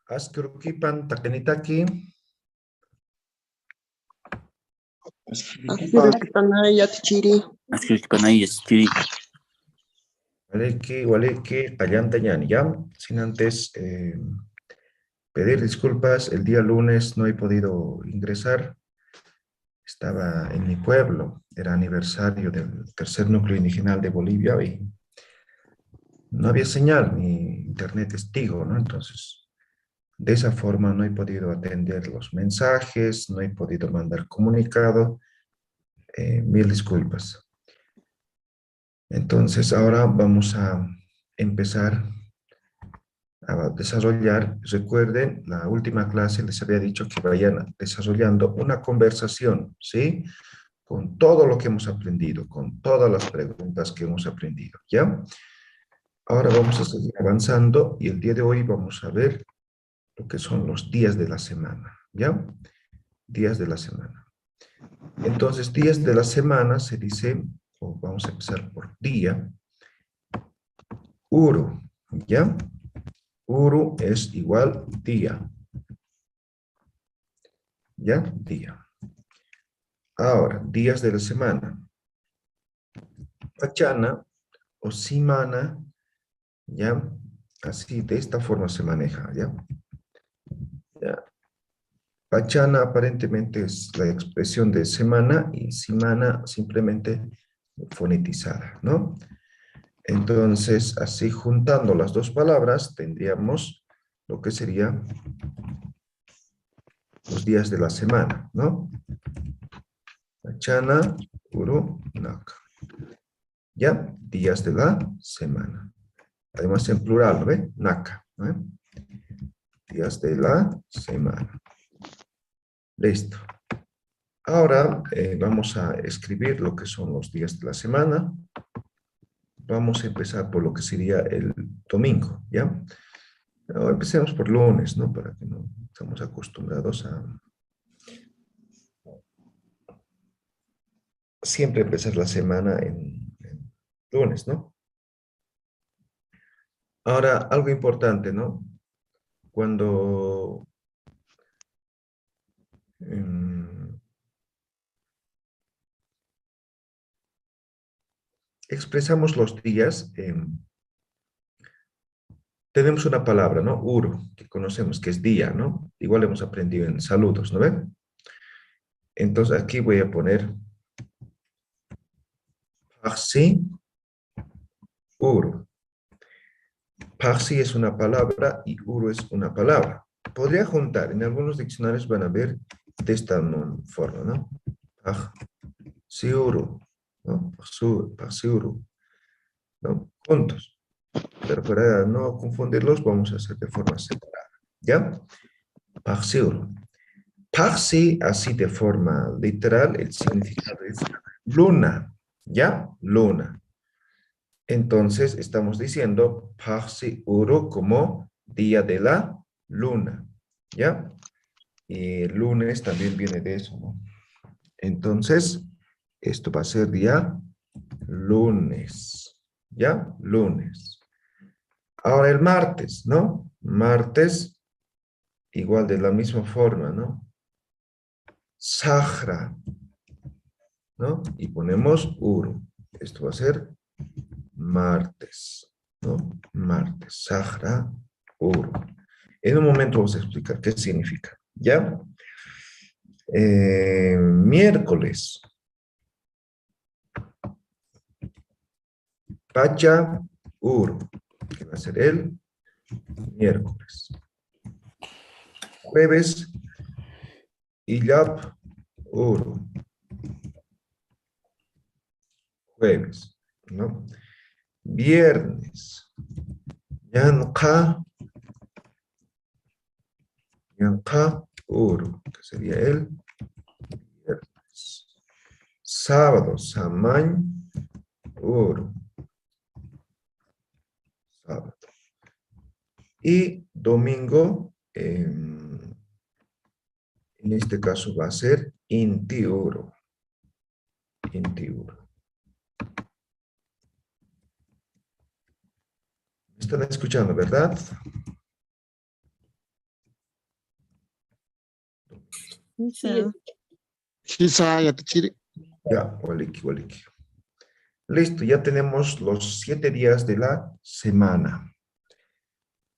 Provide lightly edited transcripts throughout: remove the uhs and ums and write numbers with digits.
Askurukipan takenitaki. Askurukipanay yatichiri. Askurukipanay yatichiri. Waleki, Callantañani, ya. Sin antes pedir disculpas, el día lunes no he podido ingresar. Estaba en mi pueblo, era aniversario del tercer núcleo indigenal de Bolivia y no había señal, ni internet testigo, ¿no? Entonces, de esa forma no he podido atender los mensajes, no he podido mandar comunicado. Mil disculpas. Entonces, ahora vamos a empezar a desarrollar. Recuerden, la última clase les había dicho que vayan desarrollando una conversación, ¿sí? Con todo lo que hemos aprendido, con todas las preguntas que hemos aprendido, ¿ya? Ahora vamos a seguir avanzando y el día de hoy vamos a ver lo que son los días de la semana, ¿ya? Días de la semana. Entonces, días de la semana se dice, o vamos a empezar por día, Uru, ¿ya? Uru es igual día. ¿Ya? Día. Ahora, días de la semana. Pachana o simana, ¿ya? Así, de esta forma se maneja, ¿ya? ¿Ya? Pachana aparentemente es la expresión de semana y simana simplemente fonetizada, ¿no? Entonces, así juntando las dos palabras, tendríamos lo que sería los días de la semana, ¿no? Pachana, Uru, Naka. ¿Ya? Días de la semana. Además en plural, ¿ve? Naka. ¿Eh? Días de la semana. Listo. Ahora vamos a escribir lo que son los días de la semana. Vamos a empezar por lo que sería el domingo, ¿ya? Pero empecemos por lunes, ¿no? Para que no estamos acostumbrados a siempre empezar la semana en lunes, ¿no? Ahora, algo importante, ¿no? Cuando expresamos los días, tenemos una palabra, ¿no? Uru, que conocemos, que es día, ¿no? Igual hemos aprendido en saludos, ¿no ven? Entonces aquí voy a poner Parsi, Uru. Parsi es una palabra y Uru es una palabra. Podría juntar, en algunos diccionarios van a ver de esta forma, ¿no? Parsi, Uru, ¿no? Parsi, Uru, ¿no? Juntos. Pero para no confundirlos, vamos a hacer de forma separada, ¿ya? Parsi, Uru. Parsi, así de forma literal, el significado es luna, ¿ya? Luna. Entonces, estamos diciendo Parsi Uru como día de la luna, ¿ya? Y el lunes también viene de eso, ¿no? Entonces, esto va a ser día lunes, ¿ya? Lunes. Ahora el martes, ¿no? Martes, igual de la misma forma, ¿no? Sahra, ¿no? Y ponemos Uru. Esto va a ser martes, ¿no? Martes, Sahra, Uru. En un momento vamos a explicar qué significa, ¿ya? Miércoles. Pacha, Uru, que va a ser el miércoles. Jueves, Illap, Uru. Jueves, ¿no? Viernes, Yanqa, Uru, que sería el viernes. Sábado, Samay, Uru. Sábado. Y domingo, en este caso va a ser Inti Uru. Inti Uru. ¿Me están escuchando, verdad? Isa. Hisa yatichiri. Ya, waliki, waliki. Listo, ya tenemos los 7 días de la semana.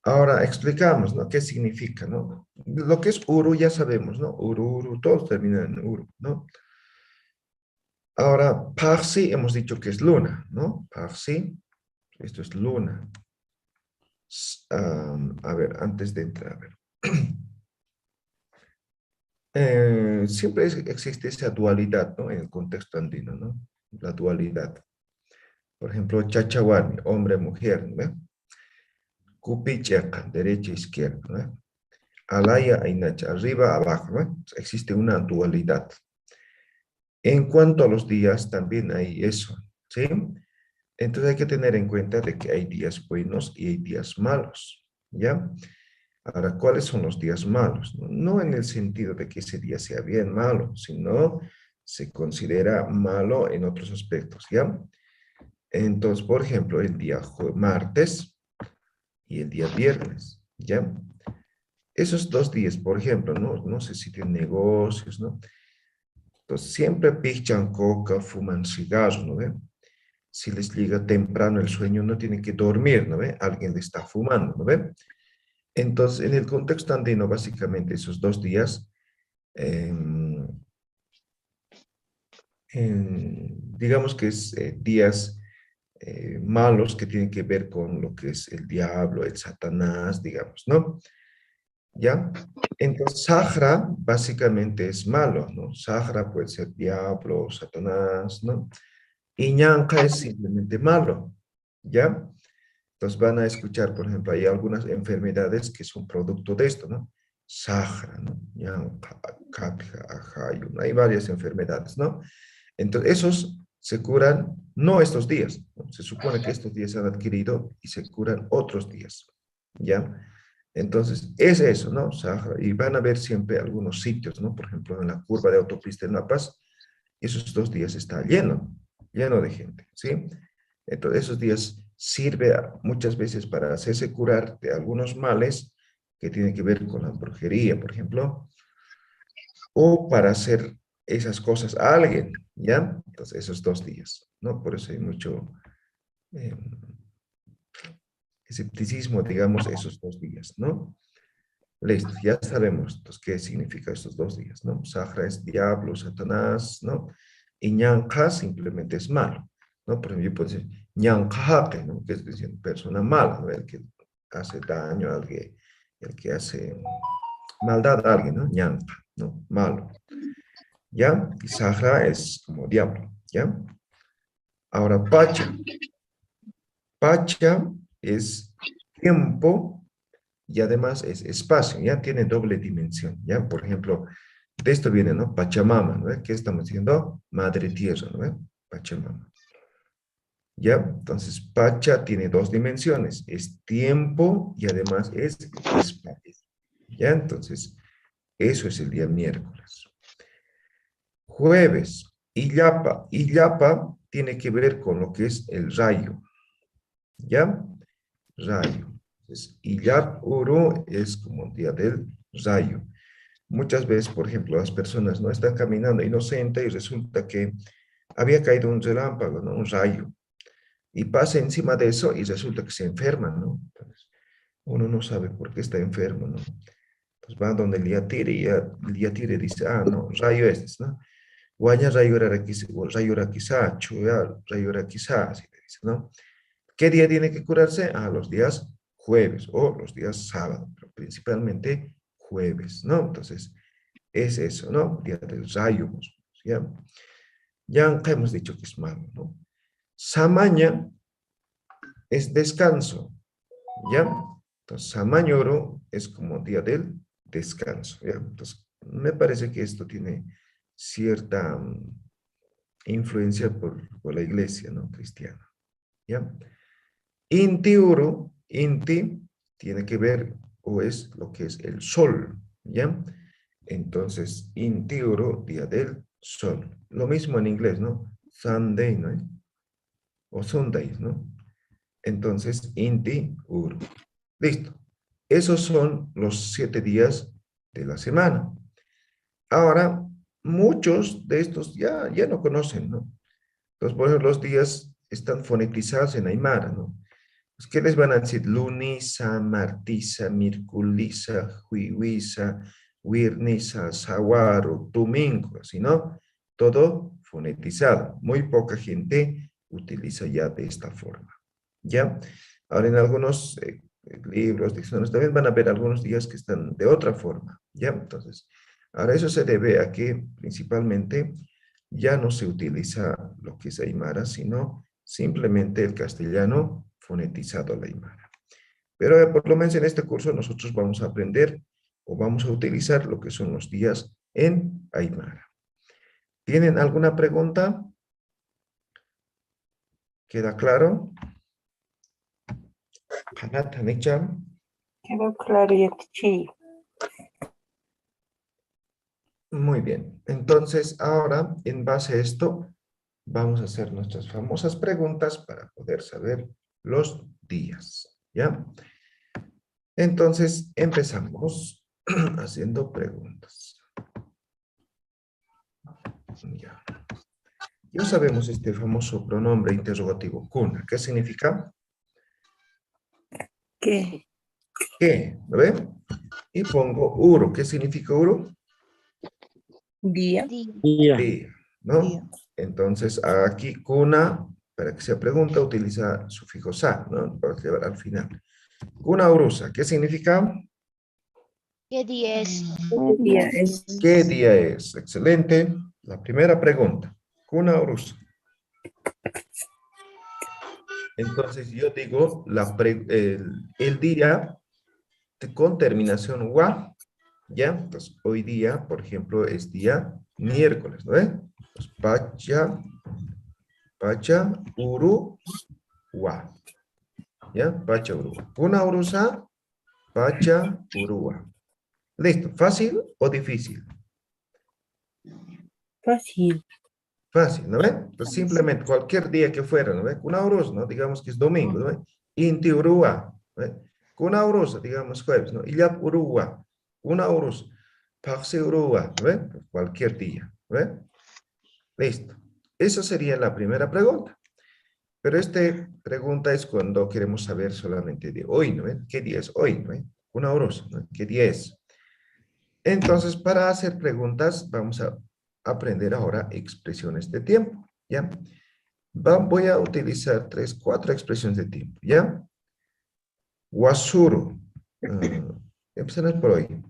Ahora explicamos, ¿no? ¿Qué significa, no? Lo que es uru ya sabemos, ¿no? Uru, todos terminan en uru, ¿no? Ahora, parsi hemos dicho que es luna, ¿no? Parsi, esto es luna. A ver, antes de entrar, a ver. Siempre existe esa dualidad, ¿no? En el contexto andino, ¿no? La dualidad. Por ejemplo, chachahuani, hombre, mujer, ¿no? Cupicheca, derecha, izquierda, ¿no? Alaya, ainacha, arriba, abajo, ¿no? Existe una dualidad. En cuanto a los días, también hay eso, ¿sí? Entonces hay que tener en cuenta de que hay días buenos y hay días malos, ¿ya? Ahora, ¿cuáles son los días malos? No en el sentido de que ese día sea bien malo, sino se considera malo en otros aspectos, ¿ya? Entonces, por ejemplo, el día martes y el día viernes, ¿ya? Esos 2 días, por ejemplo, no sé si tienen negocios, ¿no? Entonces, siempre pichan coca, fuman cigarros, ¿no ve? Si les llega temprano el sueño, no tienen que dormir, ¿no ve? Alguien le está fumando, ¿no ve? Entonces, en el contexto andino, básicamente, esos 2 días, digamos que es días malos que tienen que ver con lo que es el diablo, el Satanás, digamos, ¿no? ¿Ya? Entonces, Sahara básicamente es malo, ¿no? Sahara puede ser diablo, Satanás, ¿no? Y Ñanca es simplemente malo, ¿ya? Entonces van a escuchar, por ejemplo, hay algunas enfermedades que son producto de esto, ¿no? Sahara, ¿no? Ñanca, Kapja, Ajayu, ¿no? Hay varias enfermedades, ¿no? Entonces, esos se curan no estos días, ¿no? Se supone que estos días se han adquirido y se curan otros días, ¿ya? Entonces, es eso, ¿no? Sahara, y van a ver siempre algunos sitios, ¿no? Por ejemplo, en la curva de autopista en La Paz, esos 2 días está lleno, lleno de gente, ¿sí? Entonces, esos días sirve muchas veces para hacerse curar de algunos males que tienen que ver con la brujería, por ejemplo, o para hacer esas cosas a alguien, ¿ya? Entonces, esos 2 días, ¿no? Por eso hay mucho eh, escepticismo, digamos, esos 2 días, ¿no? Listo, ya sabemos, entonces, qué significa estos 2 días, ¿no? Sahara es diablo, Satanás, ¿no? Y Ñanca simplemente es malo, ¿no? Por ejemplo, yo puedo decir Ñancajate, ¿no? Que es decir, persona mala, ¿no? El que hace daño a alguien, el que hace maldad a alguien, ¿no? Ñanca, ¿no? Malo. ¿Ya? Y Sahara es como diablo, ¿ya? Ahora, Pacha. Pacha es tiempo y además es espacio, ¿ya? Tiene doble dimensión, ¿ya? Por ejemplo, de esto viene, ¿no? Pachamama, ¿no? ¿Qué estamos diciendo? Madre Tierra, ¿no? Pachamama. ¿Ya? Entonces, Pacha tiene 2 dimensiones, es tiempo y además es espacio, ¿ya? Entonces, eso es el día miércoles. Jueves, Illapa. Illapa tiene que ver con lo que es el rayo, ¿ya? Rayo. Entonces, Illap Uru es como el día del rayo. Muchas veces, por ejemplo, las personas no están caminando inocente y resulta que había caído un relámpago, ¿no? Un rayo. Y pasa encima de eso y resulta que se enferman, ¿no? Entonces, uno no sabe por qué está enfermo, ¿no? Pues va donde el yatire y el yatire dice, ah, no, rayo este, ¿no? Guaya rayo era quizá, chuya rayo era quizá, así le dice, ¿no? ¿Qué día tiene que curarse? Ah, los días jueves o los días sábado, pero principalmente jueves, ¿no? Entonces, es eso, ¿no? Día del rayo, ¿ya? Ya hemos dicho que es malo, ¿no? Samaña es descanso, ¿ya? Entonces, Samañoro es como día del descanso, ¿ya? Entonces, me parece que esto tiene cierta influencia por la iglesia, ¿no? Cristiana, ¿ya? Inti Uru, Inti tiene que ver o es lo que es el sol, ¿ya? Entonces, Inti Uru, día del sol. Lo mismo en inglés, ¿no? Sunday, ¿no? O Sundays, ¿no? Entonces, Inti Uru. Listo. Esos son los 7 días de la semana. Ahora, muchos de estos ya no conocen, ¿no? Entonces, por ejemplo, los días están fonetizados en Aymara, ¿no? Pues, ¿qué les van a decir? Lunisa, martisa, mirculisa, juihuisa, wirnisa, saguaro, domingo, así, ¿no? Todo fonetizado. Muy poca gente utiliza ya de esta forma, ¿ya? Ahora en algunos libros, diccionarios, también van a ver algunos días que están de otra forma, ¿ya? Entonces, ahora eso se debe a que principalmente ya no se utiliza lo que es Aymara, sino simplemente el castellano fonetizado al Aymara. Pero por lo menos en este curso nosotros vamos a aprender o vamos a utilizar lo que son los días en Aymara. ¿Tienen alguna pregunta? ¿Queda claro? Quedó claro, Yatichiri. Muy bien. Entonces, ahora, en base a esto, vamos a hacer nuestras famosas preguntas para poder saber los días, ¿ya? Entonces, empezamos haciendo preguntas. Ya. Ya sabemos este famoso pronombre interrogativo, kuna. ¿Qué significa? ¿Qué? ¿Qué? ¿Lo ven? Y pongo uro. ¿Qué significa uro? Día. Día. Día, ¿no? Día. Entonces, aquí kuna, para que sea pregunta, utiliza sufijo sa, ¿no? Para llevar al final. Kuna urusa. ¿Qué significa? ¿Qué día es? ¿Qué día es? ¿Qué día es? Excelente. La primera pregunta. Kuna urusa. Entonces yo digo el día con terminación wa, ¿ya? Entonces hoy día, por ejemplo, es día miércoles, ¿no? Pues pacha, uru, wa, ¿ya? Pacha, uru. Kuna urusa, pacha, urua. Listo. ¿Fácil o difícil? Fácil. Fácil, ¿no ven? Entonces simplemente cualquier día que fuera, ¿no ven? Kuna urus, ¿no? Digamos que es domingo, ¿no ven? Inti urua, ¿no ven? Kuna urus, digamos jueves, ¿no? Illap urua, kuna urus, paxi urua, ¿no ven? Cualquier día, ¿no ven? Listo. Esa sería la primera pregunta. Pero esta pregunta es cuando queremos saber solamente de hoy, ¿no ven? ¿Qué día es hoy, ¿no ven? Kuna urus, ¿no? ¿Qué día es? Entonces, para hacer preguntas, vamos a aprender ahora expresiones de tiempo, ¿ya? Voy a utilizar 4 expresiones de tiempo, ¿ya? Wasuru. Empezamos por hoy.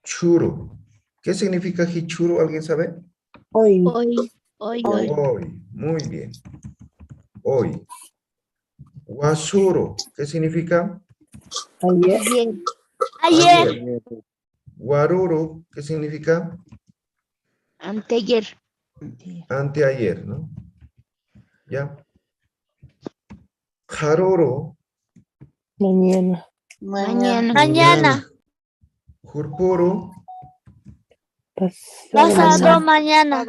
Hichuru. ¿Qué significa hichuru? ¿Alguien sabe? Hoy. Hoy. Hoy. Muy bien. Hoy. Wasuru. ¿Qué significa? Ayer. Ayer. Waruru. ¿Qué significa? Anteayer. Anteayer, ¿no? ¿Ya? Haruru. Mañana. Mañana. Jurpuru. Pasado mañana.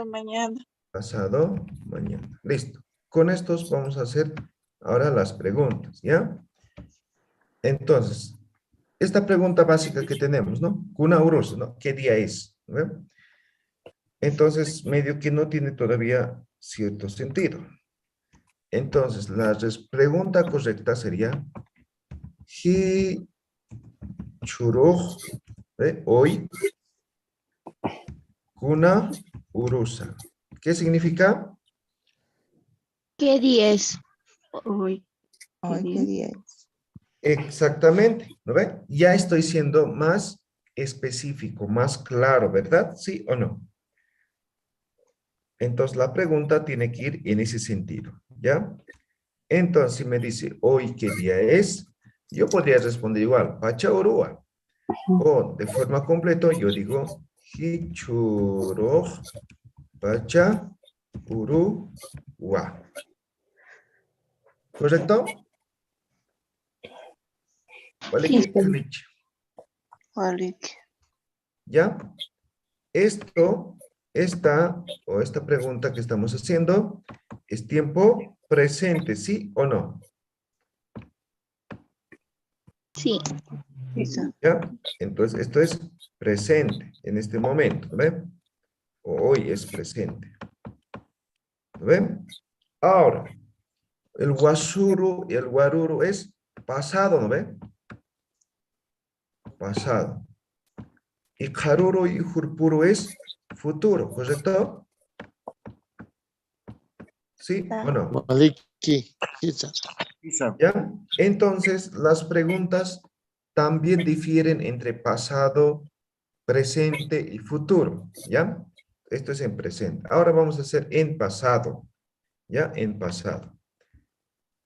Pasado mañana. Listo. Con estos vamos a hacer ahora las preguntas, ¿ya? Entonces, esta pregunta básica que tenemos, ¿no? Kuna urus, ¿no? ¿Qué día es? ¿No? Entonces, medio que no tiene todavía cierto sentido. Entonces, la pregunta correcta sería Hi churuj, hoy, kuna urusa. ¿Qué significa? ¿Qué día es? Hoy. ¿Qué día es? Exactamente, ¿no ven? Ya estoy siendo más específico, más claro, ¿verdad? ¿Sí o no? Entonces la pregunta tiene que ir en ese sentido, ¿ya? Entonces si me dice, ¿hoy qué día es? Yo podría responder igual, Pacha Urua. O de forma completa yo digo, Hichuroj Pacha Urua. ¿Correcto? ¿Vale? Sí, está bien. ¿Ya? Esta pregunta que estamos haciendo es tiempo presente, ¿sí o no? Sí. ¿Ya? Entonces, esto es presente en este momento, ¿no ve? O hoy es presente. ¿No ve? Ahora, el wasuru y el waruru es pasado, ¿no ve? Pasado. Y karuru y hurpuru es futuro, ¿correcto? ¿Sí o no? Waliki. Kisa. ¿Ya? Entonces, las preguntas también difieren entre pasado, presente y futuro, ¿ya? Esto es en presente. Ahora vamos a hacer en pasado, ¿ya? En pasado.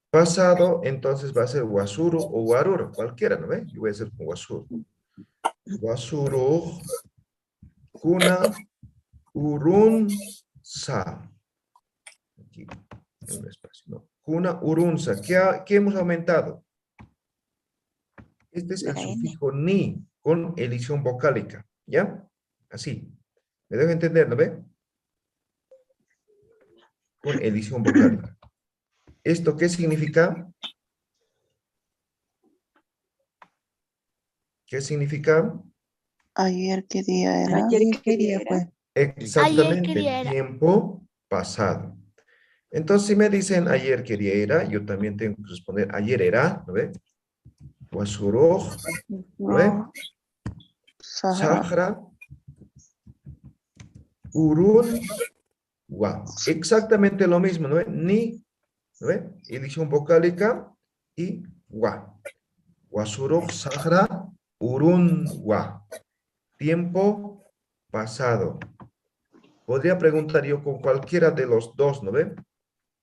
Pasado, entonces va a ser wasuru o waruru, cualquiera, ¿no ve? Yo voy a hacer con wasuru. Wasuru, kuna, urun, sa. Aquí, en un espacio, ¿no? Kuna, urunsa. ¿Qué hemos aumentado? Este es el sufijo ni con edición vocálica, ¿ya? Así. ¿Me dejo entender, no ve? Con edición vocálica. ¿Esto qué significa? ¿Qué significa? Ayer, ¿qué día era? Ayer, ¿qué día fue? Exactamente, tiempo pasado. Entonces, si me dicen ayer qué día era, yo también tengo que responder ayer era, ¿no ve? Wasuruj, ¿no ve? Sahra, urun, wa. Exactamente lo mismo, ¿no ve? Ni, ¿no ve? Edición vocálica y wa. Wasuruj, sahra, urun, wa. Tiempo pasado. Podría preguntar yo con cualquiera de los dos, ¿no ve?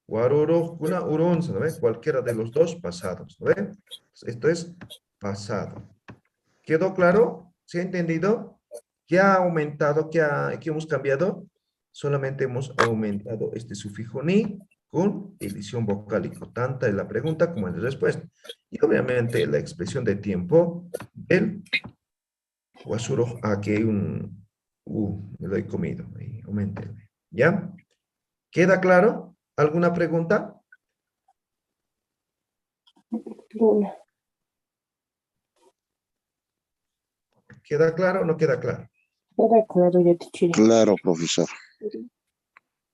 Waroro, kuna, urunza, ¿no ve? Cualquiera de los dos pasados, ¿no ve? Esto es pasado. ¿Quedó claro? ¿Se ha entendido? ¿Qué ha aumentado? ¿Qué hemos cambiado? Solamente hemos aumentado este sufijo ni con edición vocálica, tanto en la pregunta como en la respuesta. Y obviamente la expresión de tiempo del wasuro, aquí hay un me lo he comido, ahí, aumentenle. ¿Ya? ¿Queda claro? ¿Alguna pregunta? Luna. ¿Queda claro o no queda claro? Era claro, ya te chile. Claro, profesor.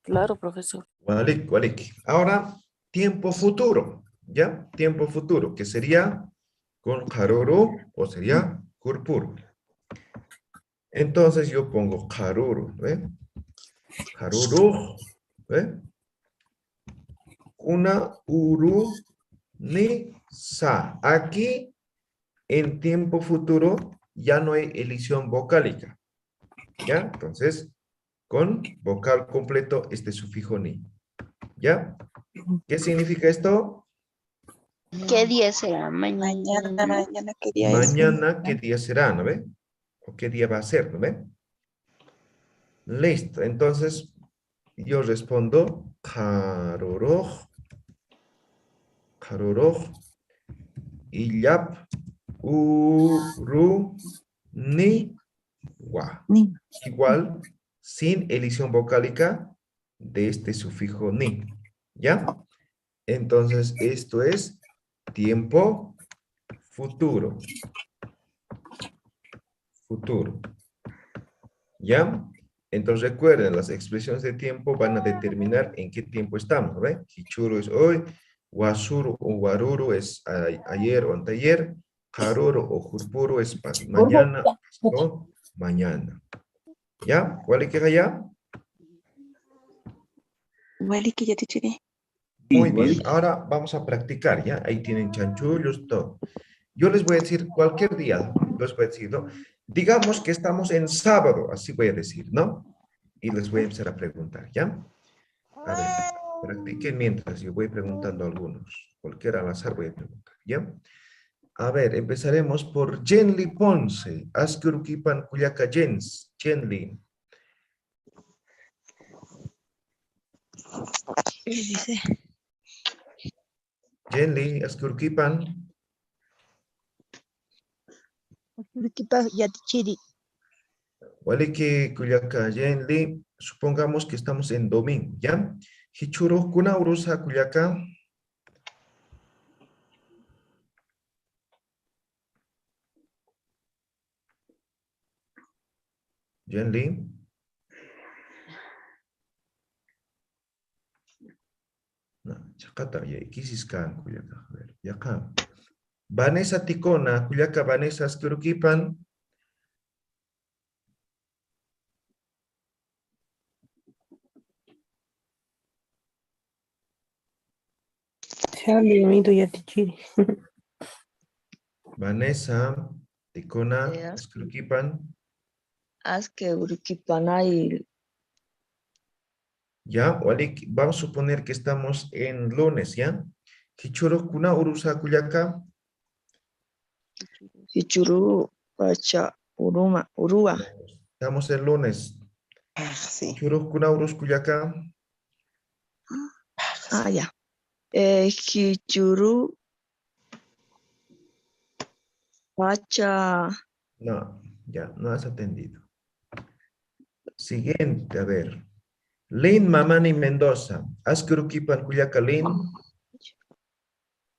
Claro, profesor. Walik, walik. Ahora, tiempo futuro, ¿ya? Tiempo futuro, que sería con karuru o sería kurpuru. Entonces yo pongo karuru, ¿ve? Karuru, ¿ve? Una, uru, ni, sa. Aquí, en tiempo futuro, ya no hay elisión vocálica, ¿ya? Entonces, con vocal completo, este sufijo ni, ¿ya? ¿Qué significa esto? ¿Qué día será? Mañana. Mañana, ¿qué día es? Mañana, ¿qué día será? ¿No ve? ¿O qué día va a ser? ¿No ve? Listo. Entonces, yo respondo, karoroj, karoroj, illap, uru, ni, wa. Ni. Igual, sin elisión vocálica de este sufijo ni. ¿Ya? Entonces, esto es tiempo futuro. Futuro. ¿Ya? Entonces recuerden, las expresiones de tiempo van a determinar en qué tiempo estamos, ¿ve? Hichuru es hoy, wasuru o waruru es ayer o anteayer, karuru o jurpuru es mañana o mañana. ¿Ya? ¿Cuál es que ya? Huele que ya te chile. Muy bien, ahora vamos a practicar, ¿ya? Ahí tienen chanchullos, todo. Yo les voy a decir cualquier día, les voy a decir, ¿no? Digamos que estamos en sábado, así voy a decir, ¿no? Y les voy a empezar a preguntar, ¿ya? A ver, practiquen mientras yo voy preguntando a algunos. Cualquiera al azar voy a preguntar, ¿ya? A ver, empezaremos por Jenly Ponce. Askurukipan Kuyaka Jens. Jenly. Dice. Jenly, Askurukipan. Yatichiri. Waliki Kuyaka Jenly. Supongamos que estamos en domingo, ¿ya? Hichuro Kuna Urusa Kuyaka. Jenly. No, chakata ya ikisiskan kuyaka. A ver, yaka. Vanessa Ticona, kuyaka Vanessa Skurukipan. Vanessa Ticona Skurukipan. Aske Urikipanay. Ya, Walik, vamos a suponer que estamos en lunes, ¿ya? Kichuro kuna urusa kuyaka. Hichuru Pacha Urua. Estamos el lunes. Sí. Kichuro kuna urus kuyaka. Ah, ya. Hichuru Pacha. No, ya, no has atendido. Siguiente, a ver. Lin Mamani Mendoza. Askurukipan kuyaka Lin.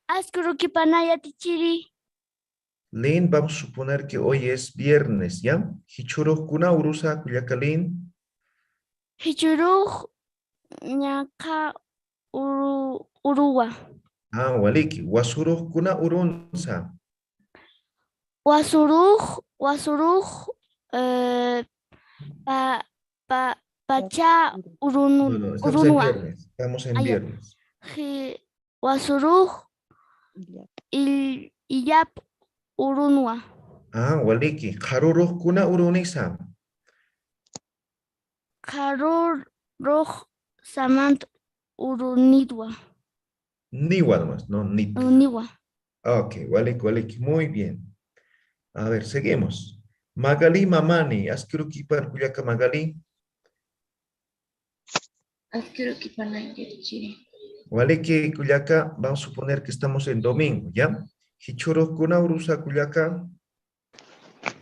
Askurukipanaya tichiri. Lin, vamos a suponer que hoy es viernes, ¿ya? Hichuro kuna urusa kuyaka Lin. Hichuru ñaka urua. Ah, waliki. Wasuro kuna urunsa. Wasuruj pacha No, no, estamos en urunua. viernes. Estamos en Ah, ya. viernes. Wasuruj iyap urunua. Ah, waliki. Haruro kuna urunisa. Karuruj samant urunidwa. Niwa nomás, no, nit. Uniwa. Ok, waliki, waliki. Muy bien. A ver, seguimos. Magali Mamani. Askurukipan kuyaka Magali. Askurukipanaya tichiri. Waliki kuyaka, vamos a suponer que estamos en domingo, ¿ya? Hichuro kuna urusa kuyaka.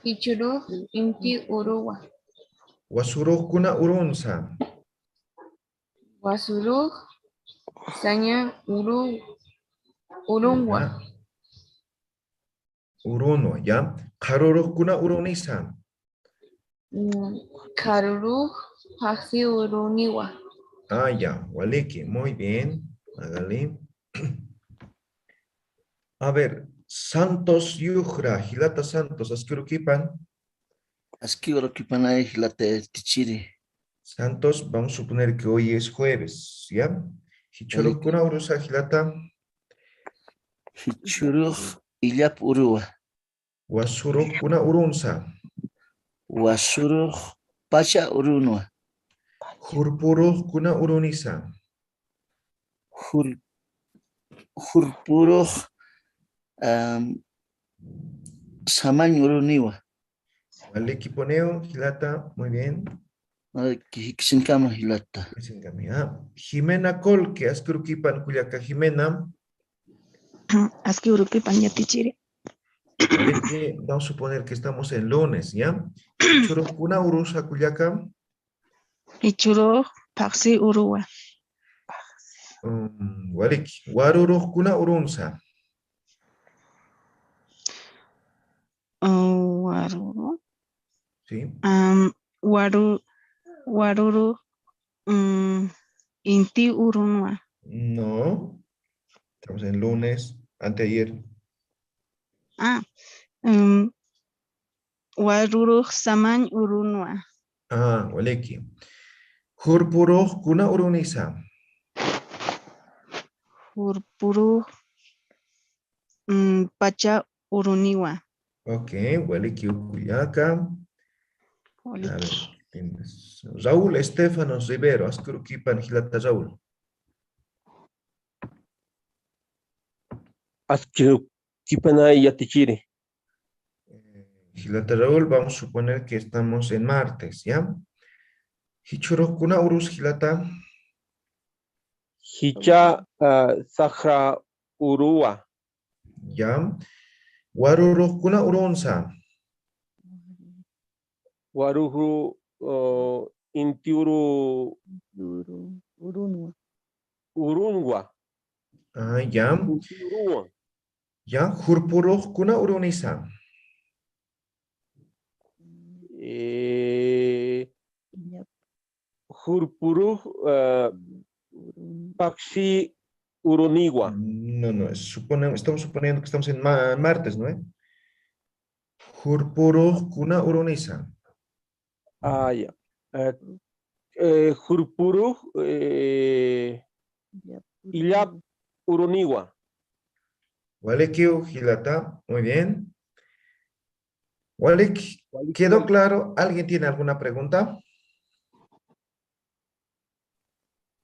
Hichuru inti urua. Wasuro kuna urunsa. Wasuruj saña urunwa. Ya. Uruno, ¿ya? Haruro kuna urunisa. Karuruj haksi uruniwa. Ah, ya, waliki, muy bien, Magali. A ver, Santos Yuhra, Hilata Santos, Askurukipan. Askurukipanay hilate tichiri. Santos, vamos a suponer que hoy es jueves, ¿ya? Hichuro kuna urusa Hilata. Hichuru illap urua. Wasuro kuna urunsa. Wasuru pacha urunua. Hurpuro kuna urunisa. Hurpuru samañ uruniwa. Waliki poneo, Hilata, muy bien. Kisinkama hilata. Jimena Colque, Askurukipan kuyaka Jimena. Askurukipanaya tichiri. Waliki, vamos a suponer que estamos en lunes, ¿ya? Hichuro kuna urusa kuyaka. Hichuru paksi urua. Waliki, waruro kuna urunsa. Waruru. ¿Sí? Waruru inti urunua. No. Estamos en lunes, anteayer. Waruru samañ urunua. Ah, waliki. Hurpuro kuna urunisa. Hurpuru pacha uruniwa. Ok, waliki ukuyaka. A ver, tienes. Raúl Estefanos Rivero, Askurukipan Hilata Raúl. Askurukipanaya tichiri. Hilata Raúl, vamos a suponer que estamos en martes, ¿ya? Hichuro kuna urus Hilata. Hicha sahra urua. ¿Ya? Waruro kuna urunsa. Waruhu intiuru urunwa. Ah, ya. Urunwa. Ya, hurpuro kuna urunisa. Hurpuru Paxi Uruniwa. No, estamos suponiendo que estamos en martes, ¿no? Hurpuru kuna urunisa. Ah, ya. Hurpuru Ilap Uruniwa. Walekiu hilata, muy bien. Walek, ¿quedó claro? ¿Alguien tiene alguna pregunta?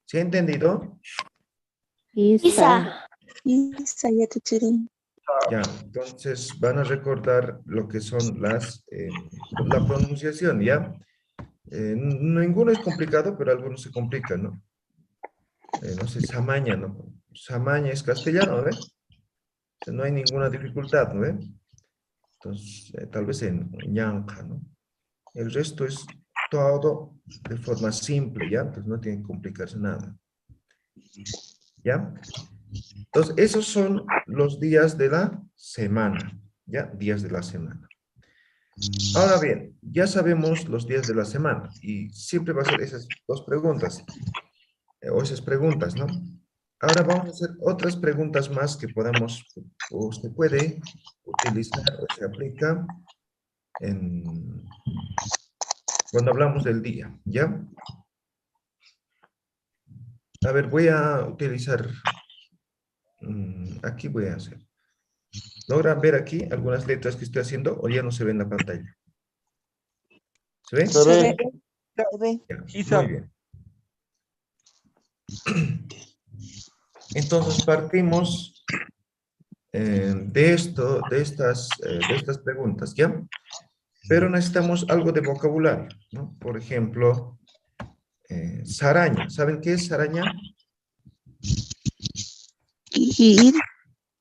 ¿Se ha entendido? Isa. Isa, ya te tiré. Ya, entonces van a recordar lo que son la pronunciación, ¿ya? Ninguno es complicado, pero algunos se complican, ¿no? No sé, Samaña, ¿no? Samaña es castellano, ¿ve? O sea, no hay ninguna dificultad, ¿no ve? Entonces, tal vez en ñanja, ¿no? El resto es todo de forma simple, ¿ya? Entonces no tiene que complicarse nada. ¿Ya? Entonces, esos son los días de la semana, ¿ya? Días de la semana. Ahora bien, ya sabemos los días de la semana y siempre va a ser esas dos preguntas, o esas preguntas, ¿no? Ahora vamos a hacer otras preguntas más que podamos, o se puede utilizar o se aplica cuando hablamos del día, ¿ya? A ver, voy a utilizar, aquí voy a hacer. ¿Logran ver aquí algunas letras que estoy haciendo o ya no se ve en la pantalla? ¿Se ve? Se ve. Se ve. Ya, muy bien. Entonces partimos de estas preguntas, ¿ya? Pero necesitamos algo de vocabulario, ¿no? Por ejemplo, saraña. ¿Saben qué es saraña? Ir.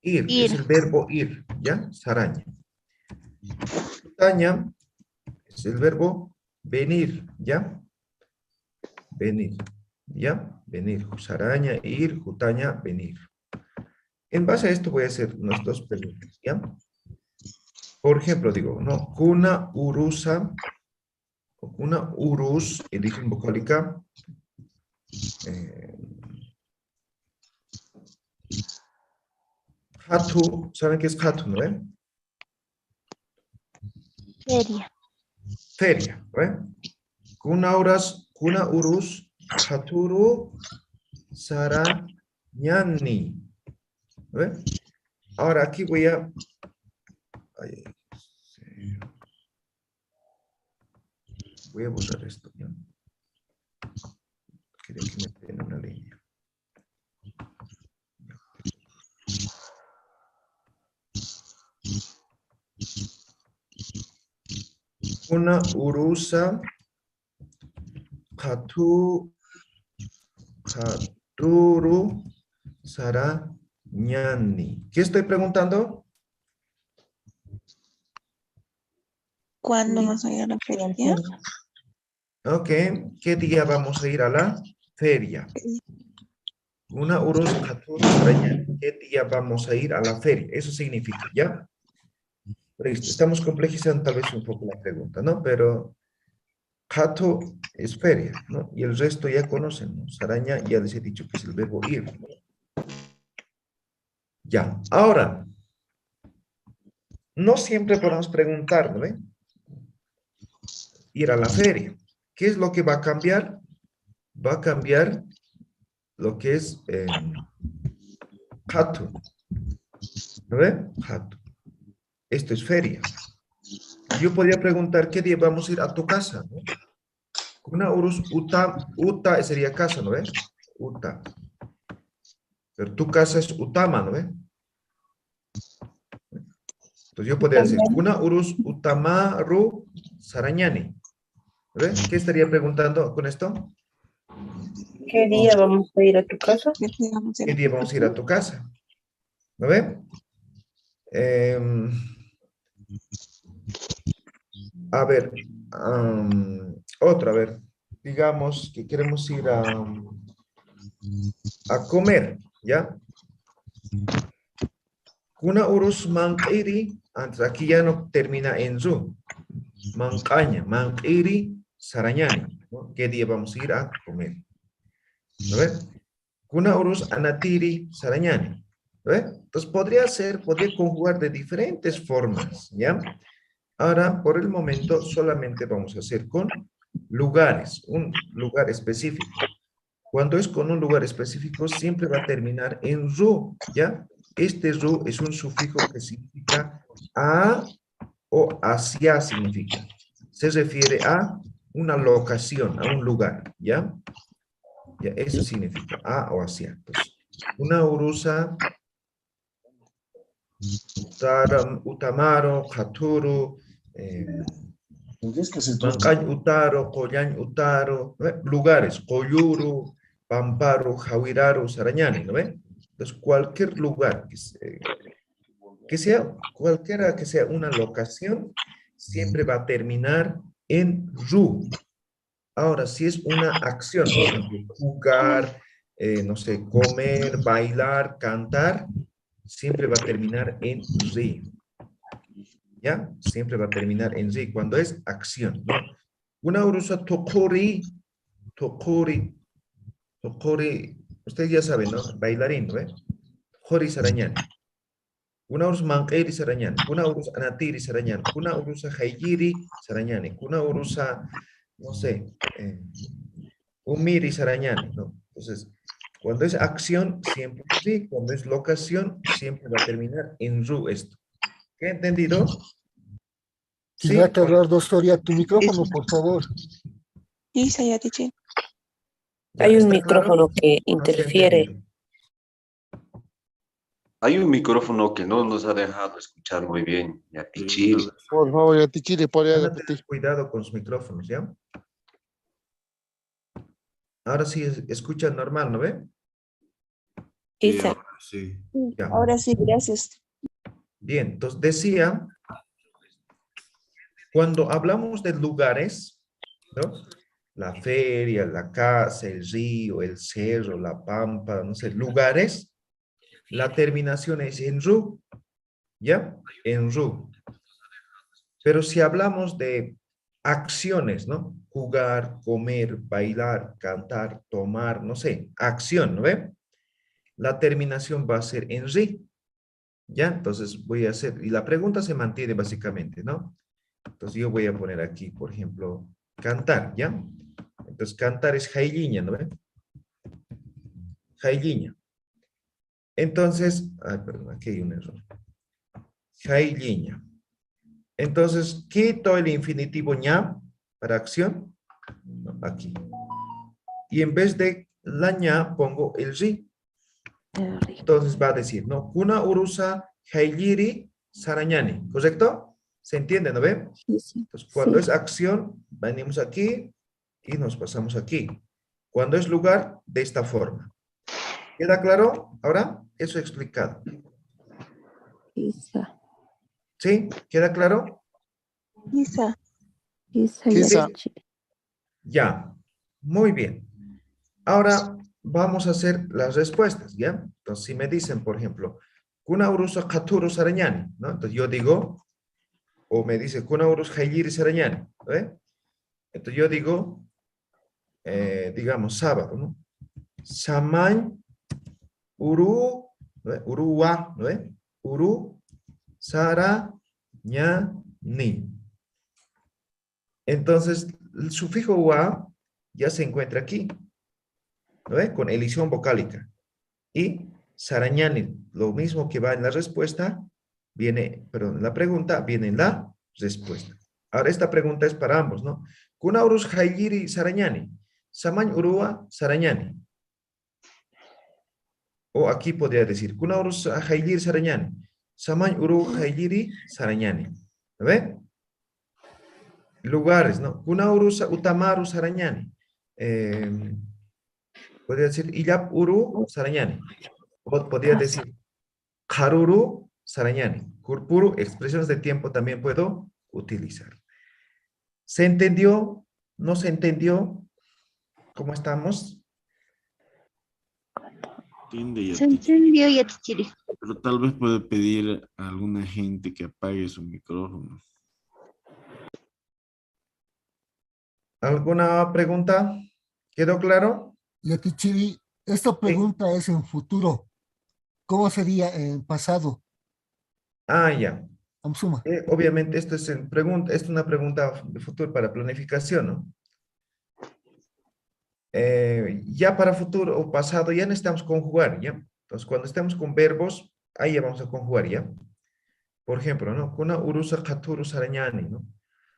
Ir, es el verbo ir, ¿ya? Saraña. Jutaña es el verbo venir, ¿ya? Venir, ¿ya? Venir. Saraña, ir, jutaña, venir. En base a esto voy a hacer unas dos preguntas, ¿ya? Por ejemplo, digo, ¿no? Kuna urusa, o kuna urus, edición vocálica. Hatu, ¿saben qué es hatu, no? Feria. Feria, ¿no? Kuna urus, haturu, sara, ñani. ¿No? Ahora aquí voy a... Voy a borrar esto, ¿ya? Quería que me den una línea. Una urusa haturu sara ñani. ¿Qué estoy preguntando? ¿Cuándo vamos a ir a la feria? Ok, ¿qué día vamos a ir a la feria? Una urusa haturu sara ñani. ¿Qué día vamos a ir a la feria? Eso significa, ¿ya? Estamos complejizando tal vez un poco la pregunta, ¿no? Pero Hatu es feria, ¿no? Y el resto ya conocen, ¿no? Saraña ya les he dicho que es el verbo ir, ¿no? Ya, ahora, no siempre podemos preguntar, ¿no? Ir a la feria. ¿Qué es lo que va a cambiar? Va a cambiar lo que es Hatu. ¿No ve? Hatu. Esto es feria. Yo podría preguntar, ¿qué día vamos a ir a tu casa? ¿No? Una urus uta sería casa, ¿no ves? Uta. Pero tu casa es utama, ¿no ves? Entonces yo podría decir, una urus utamaru sarañani. ¿No ves? ¿Qué estaría preguntando con esto? ¿Qué día vamos a ir a tu casa? ¿Qué día vamos a ir a tu casa? ¿No ves? A ver, otra, a ver, digamos que queremos ir a comer, ¿ya? Kuna urus manqiri, antes aquí ya no termina en zu. Mancaña, manqiri, sarañani, ¿no? ¿Qué día vamos a ir a comer? ¿No ve? Kuna urus anatiri sarañani. ¿No ve? Entonces podría conjugar de diferentes formas, ¿ya? Ahora, por el momento, solamente vamos a hacer con lugares, un lugar específico. Cuando es con un lugar específico, siempre va a terminar en ru, ¿ya? Este ru es un sufijo que significa a o hacia significa. Se refiere a una locación, a un lugar, ¿ya? Ya, eso significa a o hacia. Entonces, una urusa, utamaro, katuru, Mancañ Utaro, Collañ Utaro, ¿no ve? Lugares, Coyuru, Pamparo, Jawiraru, Sarañani, ¿no ve? Entonces, cualquier lugar que sea, cualquiera que sea una locación, siempre va a terminar en ru. Ahora, si es una acción, por ejemplo, jugar, no sé, comer, bailar, cantar, siempre va a terminar en ri. ¿Ya? Siempre va a terminar en ri cuando es acción, ¿no? Una urusa tokori, ustedes ya saben, ¿no? Bailarín, ¿no? Jori sarañani. Una urusa manqueri sarañani. Una urusa anatiri sarañani. Una urusa haijiri sarañani. Una urusa, no sé, umiri sarañani, ¿no? Entonces, cuando es acción, siempre sí. Cuando es locación, siempre va a terminar en ru esto. ¿Qué entendido? Quisiera cerrar, Dostoria, tu micrófono, por favor. Isa, ya teacher. ¿Ya Hay un está micrófono claro? que No se ha interfiere. entendido. Hay un micrófono que no nos ha dejado escuchar muy bien, Yatichiri. Por favor, Yatichiri, ¿podría Van a tener repetir? cuidado con sus micrófonos, ¿ya? Ahora sí escuchan normal, ¿no ve? Isa, Sí. Ya. Ahora sí, gracias. Bien, entonces decía, cuando hablamos de lugares, ¿no? La feria, la casa, el río, el cerro, la pampa, no sé, lugares, la terminación es en ru, ¿ya? En ru. Pero si hablamos de acciones, ¿no? Jugar, comer, bailar, cantar, tomar, no sé, acción, ¿no ve? La terminación va a ser en ri, ¿ya? Entonces voy a hacer, y la pregunta se mantiene básicamente, ¿no? Entonces yo voy a poner aquí, por ejemplo, cantar, ¿ya? Entonces cantar es jailiña, ¿no ve? Jailiña. Entonces, ay, perdón, aquí hay un error. Jailiña. Entonces, quito el infinitivo ña para acción, no, aquí. Y en vez de la ña pongo el ri. Entonces va a decir, ¿no? Kuna urusa jailiri sarañani, ¿correcto? ¿Se entiende, no ve? Entonces, cuando es acción, venimos aquí y nos pasamos aquí. Cuando es lugar, de esta forma. ¿Queda claro? Ahora, eso explicado. Isa. ¿Sí? ¿Queda claro? Isa. Quizá. Ya. Muy bien. Ahora vamos a hacer las respuestas, ¿ya? Entonces, si me dicen, por ejemplo, Kuna urusa katuru sarañani, ¿no? Entonces yo digo, o me dice Kuna urus jailiri sarañani, ¿eh? Entonces yo digo, digamos, sábado, ¿no? Samañ uru, ¿no? Uruwa, ¿no? Uru sarañani. Entonces, el sufijo wa ya se encuentra aquí, ¿no ve? Con elisión vocálica. Y sarañani, lo mismo que va en la respuesta, viene, perdón, en la pregunta, viene en la respuesta. Ahora esta pregunta es para ambos, ¿no? Kuna urus jailiri sarañani, samañ urua sarañani. O aquí podría decir, Kuna urus jailiri sarañani, samañ uru jailiri sarañani. ¿Lo ve? Lugares, ¿no? Kuna urus utamaru sarañani. Podría decir Illap Uru Sarañani. Podría decir Karuru Sarañani. Kurpuru, expresiones de tiempo también puedo utilizar. ¿Se entendió? ¿No se entendió? ¿Cómo estamos? Entiende, Se entendió, Yatichiri. pero tal vez puede pedir a alguna gente que apague su micrófono. ¿Alguna pregunta? ¿Quedó claro? Yatichiri, esta pregunta es en futuro. ¿Cómo sería en pasado? Ah, ya. Amsuma. Obviamente esto es, esto es una pregunta de futuro para planificación, ¿no? Ya para futuro o pasado ya necesitamos conjugar, ¿ya? Entonces, cuando estemos con verbos, ahí ya vamos a conjugar, ¿ya? Por ejemplo, ¿no? Kuna urusa katuru sarañani, ¿no?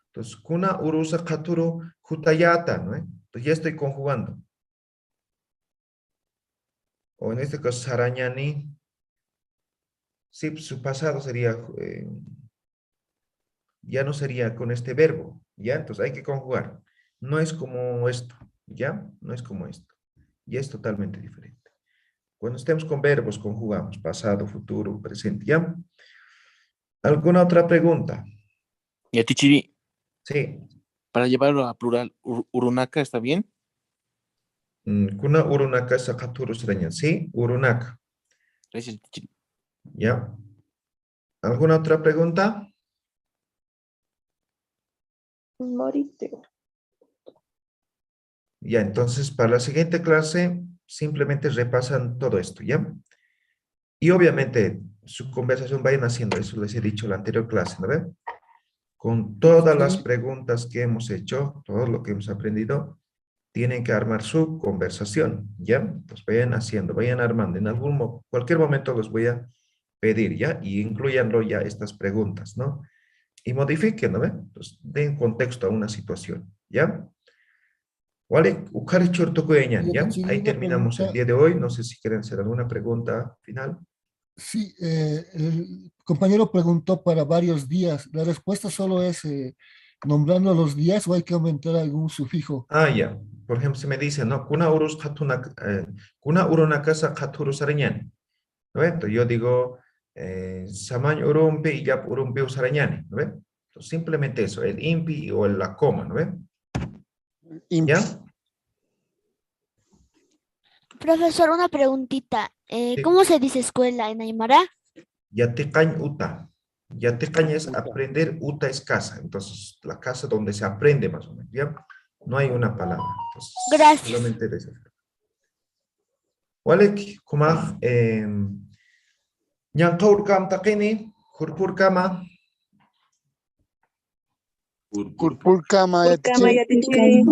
Entonces, kuna urusa katuru jutayata, ¿no? Entonces, ya estoy conjugando. O en este caso, sarañani. Sí, su pasado sería, ya no sería con este verbo, ¿ya? Entonces, hay que conjugar. No es como esto, ¿ya? No es como esto. Ya es totalmente diferente. Cuando estemos con verbos, conjugamos pasado, futuro, presente, ¿ya? ¿Alguna otra pregunta? Yatichiri, Sí. para llevarlo a plural, urunaka, ¿está bien? Kuna urunaka sakaturu sarañan. Sí, urunaka. Gracias, Yatichiri. ¿Ya? ¿Alguna otra pregunta? Morite. Ya, entonces para la siguiente clase simplemente repasan todo esto, ¿ya? Y obviamente su conversación vayan haciendo eso, les he dicho en la anterior clase, ¿no ven? Con todas las preguntas que hemos hecho, todo lo que hemos aprendido, tienen que armar su conversación, ¿ya? Pues vayan haciendo, vayan armando. En cualquier momento los voy a pedir, ¿ya? Y incluyanlo ya estas preguntas, ¿no? Y modifiquen, ¿no ven? Entonces, den contexto a una situación, ¿ya? Vale, ¿ya? Ahí terminamos el día de hoy. No sé si quieren hacer alguna pregunta final. Sí, el compañero preguntó para varios días. La respuesta solo es nombrando los días o hay que aumentar algún sufijo. Ah, ya. Por ejemplo, si me dicen, ¿no? Kuna urunakasa katuru sarañani. ¿No ve? Entonces yo digo, samañ urumpi y yap urumpi usarañani. ¿No ve? Entonces, simplemente eso, el impi o la coma, ¿no ve? ¿Ya? Profesor, una preguntita. Sí. ¿Cómo se dice escuela en Aymara? Yatiqañ uta. Yatiqañ es aprender, uta es casa. Entonces, la casa donde se aprende más o menos, ¿ya? No hay una palabra. Entonces, Gracias. solamente de eso. Walek, kumaj, ñanqawrkam taqini, hurpurkama. Kurpulkama, Yatichiri. Yatichiri.